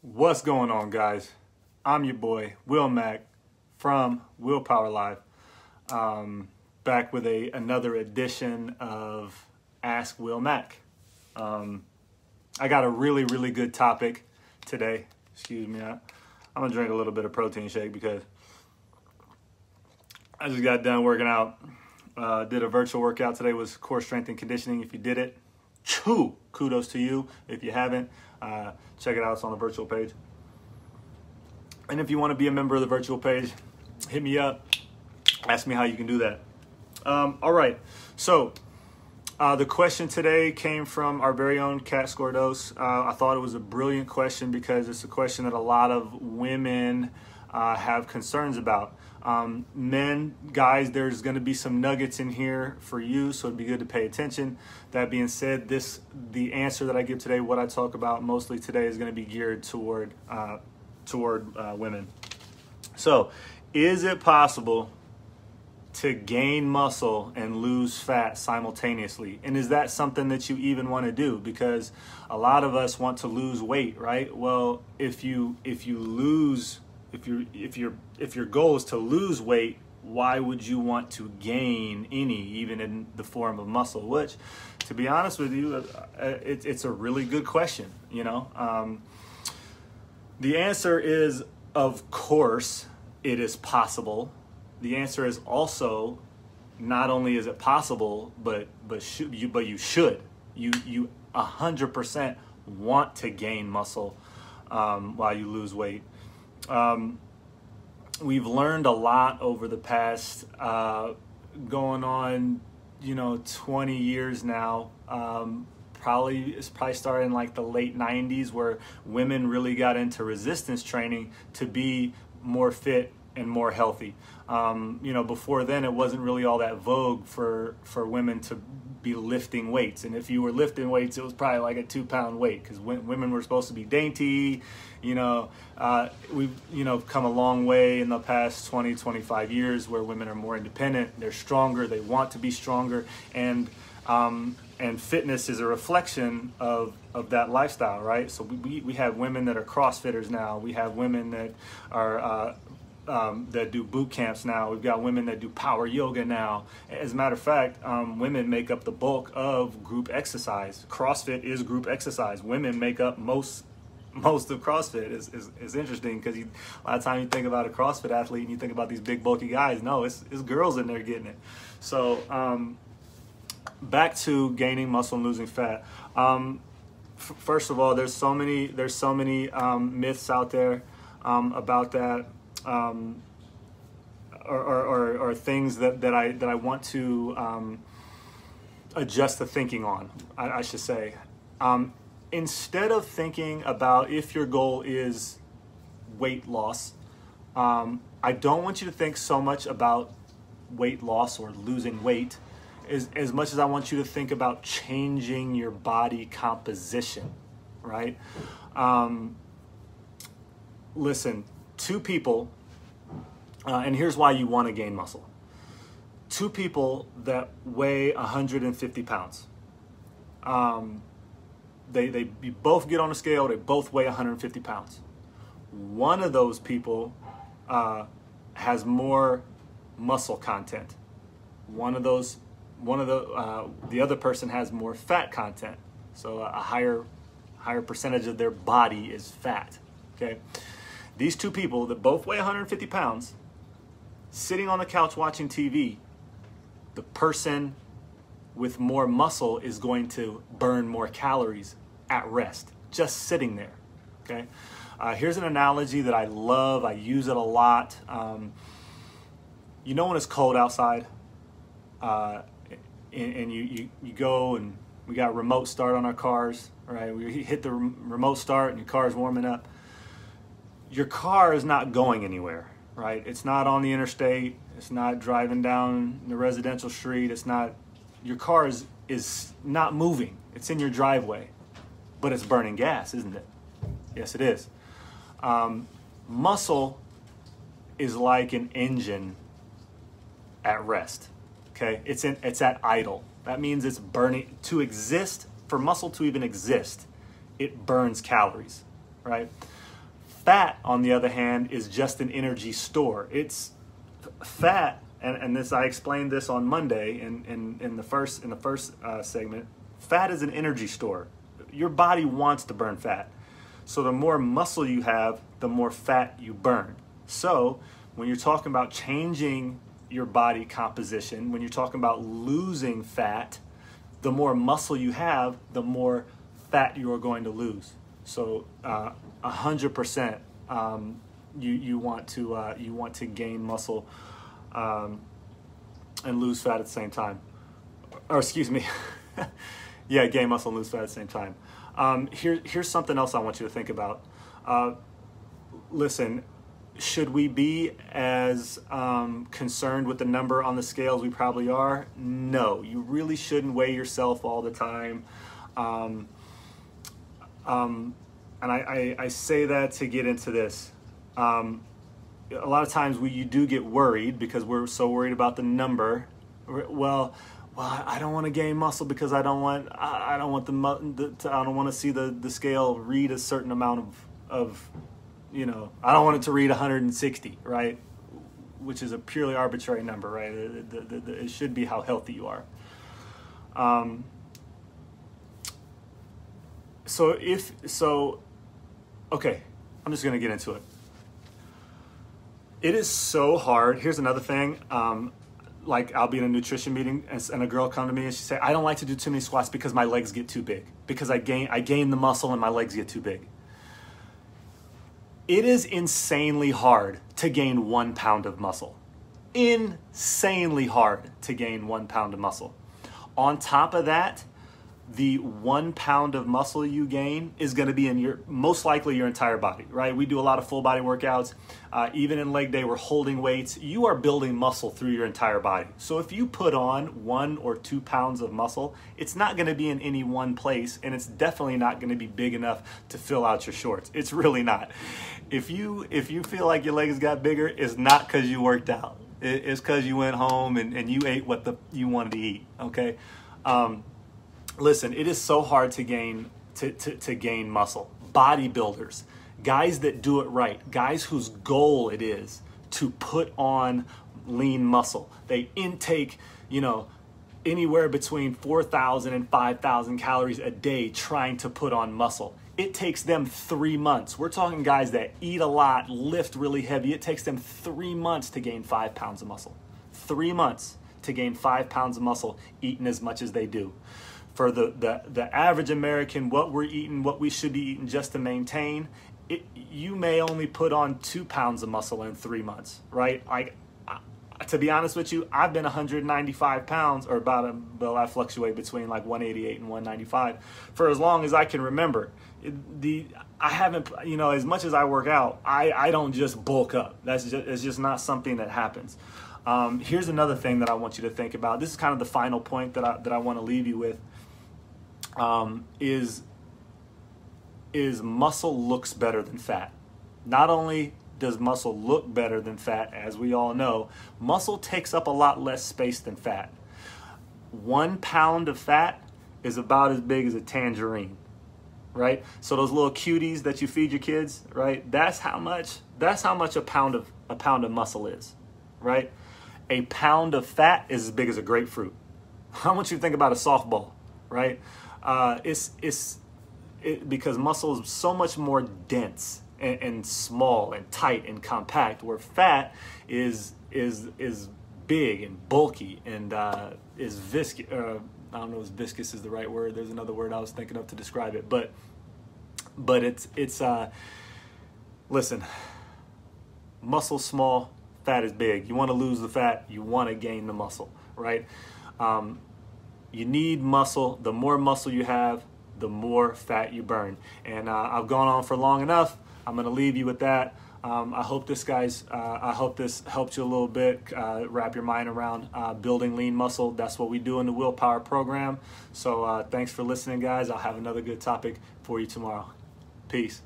What's going on, guys? I'm your boy WillMac from Willpower Live, back with another edition of Ask WillMac. I got a really good topic today. Excuse me. I'm gonna drink a little bit of protein shake because I just got done working out. Did a virtual workout today. Was core strength and conditioning. If you did it, kudos to you. If you haven't, check it out. It's on the virtual page. And if you want to be a member of the virtual page, hit me up. Ask me how you can do that. All right. So the question today came from our very own Kat Scordos. I thought it was a brilliant question because it's a question that a lot of women have concerns about. Men, guys, there's going to be some nuggets in here for you, so it'd be good to pay attention. That being said, the answer that I give today, what I talk about mostly today, is going to be geared toward women. So, is it possible to gain muscle and lose fat simultaneously? And is that something that you even want to do? Because a lot of us want to lose weight, right? Well, if your goal is to lose weight, why would you want to gain any, even in the form of muscle? Which, to be honest with you, it's a really good question. You know, the answer is, of course, it is possible. The answer is also, not only is it possible, but you should. You 100% want to gain muscle while you lose weight. We've learned a lot over the past going on, 20 years now. It's probably started in like the late 90s, where women really got into resistance training to be more fit and more healthy. Before then, it wasn't really all that vogue for women to be lifting weights. And if you were lifting weights, it was probably like a 2-pound weight, because women were supposed to be dainty. We've come a long way in the past 20, 25 years, where women are more independent, they're stronger, they want to be stronger, and fitness is a reflection of that lifestyle, right? So we have women that are CrossFitters now. We have women that are that do boot camps now. We've got women that do power yoga now. As a matter of fact, women make up the bulk of group exercise. CrossFit is group exercise. Women make up most of CrossFit. Is interesting, because a lot of times you think about a CrossFit athlete and you think about these big bulky guys. No, it's girls in there getting it. So back to gaining muscle and losing fat. First of all, there's so many myths out there about that. Or things that I want to adjust the thinking on, I should say. Instead of thinking about if your goal is weight loss, I don't want you to think so much about weight loss or losing weight as much as I want you to think about changing your body composition, right? Listen, two people, and here's why you want to gain muscle. Two people that weigh 150 pounds. You both get on a scale, they both weigh 150 pounds. One of those people has more muscle content. The other person has more fat content. So a higher percentage of their body is fat, okay? These two people that both weigh 150 pounds, sitting on the couch watching TV, the person with more muscle is going to burn more calories at rest, just sitting there, okay? Here's an analogy that I love. I use it a lot. When it's cold outside, and you go, and we got remote start on our cars, right? We hit the remote start and your car's warming up. Your car is not going anywhere, right? It's not on the interstate. It's not driving down the residential street. Your car is not moving. It's in your driveway, but it's burning gas, isn't it? Yes, it is. Muscle is like an engine at rest, okay? It's at idle. That means it's burning. To exist, for muscle to even exist, it burns calories, right? Fat, on the other hand, is just an energy store. It's fat, and this, I explained this on Monday in the first segment. Fat is an energy store. Your body wants to burn fat. So the more muscle you have, the more fat you burn. So when you're talking about changing your body composition, when you're talking about losing fat, the more muscle you have, the more fat you are going to lose. So 100%, you want to gain muscle and lose fat at the same time. Or excuse me, yeah, gain muscle and lose fat at the same time. Here's something else I want you to think about. Listen, should we be as concerned with the number on the scale as we probably are? No, you really shouldn't weigh yourself all the time. And I say that to get into this. A lot of times you do get worried because we're so worried about the number. Well, I don't want to gain muscle because I don't want to see the scale read a certain amount of I don't want it to read 160, right? Which is a purely arbitrary number, right? It should be how healthy you are. Okay, I'm just going to get into it. It is so hard. Here's another thing. Like I'll be in a nutrition meeting and a girl come to me and she say, I don't like to do too many squats because my legs get too big. Because I gain the muscle and my legs get too big. It is insanely hard to gain 1 pound of muscle. Insanely hard to gain 1 pound of muscle. On top of that, the 1 pound of muscle you gain is going to be in most likely your entire body, right? We do a lot of full body workouts. Even in leg day, we're holding weights. You are building muscle through your entire body. So if you put on 1 or 2 pounds of muscle, it's not going to be in any one place, and it's definitely not going to be big enough to fill out your shorts. It's really not. If you feel like your legs got bigger, it's not because you worked out. It's because you went home and you ate what you wanted to eat, okay? Listen, it is so hard to gain muscle. Bodybuilders, guys that do it right, guys whose goal it is to put on lean muscle. They intake, anywhere between 4,000 and 5,000 calories a day trying to put on muscle. It takes them 3 months. We're talking guys that eat a lot, lift really heavy. It takes them 3 months to gain 5 pounds of muscle. 3 months to gain 5 pounds of muscle eating as much as they do. For the average American, what we're eating, what we should be eating just to maintain, you may only put on 2 pounds of muscle in 3 months, right? To be honest with you, I've been 195 pounds, or I fluctuate between like 188 and 195 for as long as I can remember. I haven't, as much as I work out, I don't just bulk up. It's just not something that happens. Here's another thing that I want you to think about. This is kind of the final point that I want to leave you with. Is muscle looks better than fat. Not only does muscle look better than fat, as we all know, muscle takes up a lot less space than fat. 1 pound of fat is about as big as a tangerine, right? So those little cuties that you feed your kids, right? That's how much a pound of muscle is, right? A pound of fat is as big as a grapefruit. I want you to think about a softball, right? Because muscle is so much more dense and small and tight and compact, where fat is big and bulky and is viscous. I don't know if viscous is the right word. There's another word I was thinking of to describe it, but listen, muscle small, fat is big. You want to lose the fat, you want to gain the muscle, right? You need muscle. The more muscle you have, the more fat you burn. And I've gone on for long enough. I'm going to leave you with that. I hope this helped you a little bit, wrap your mind around building lean muscle. That's what we do in the Willpower program. So thanks for listening, guys. I'll have another good topic for you tomorrow. Peace.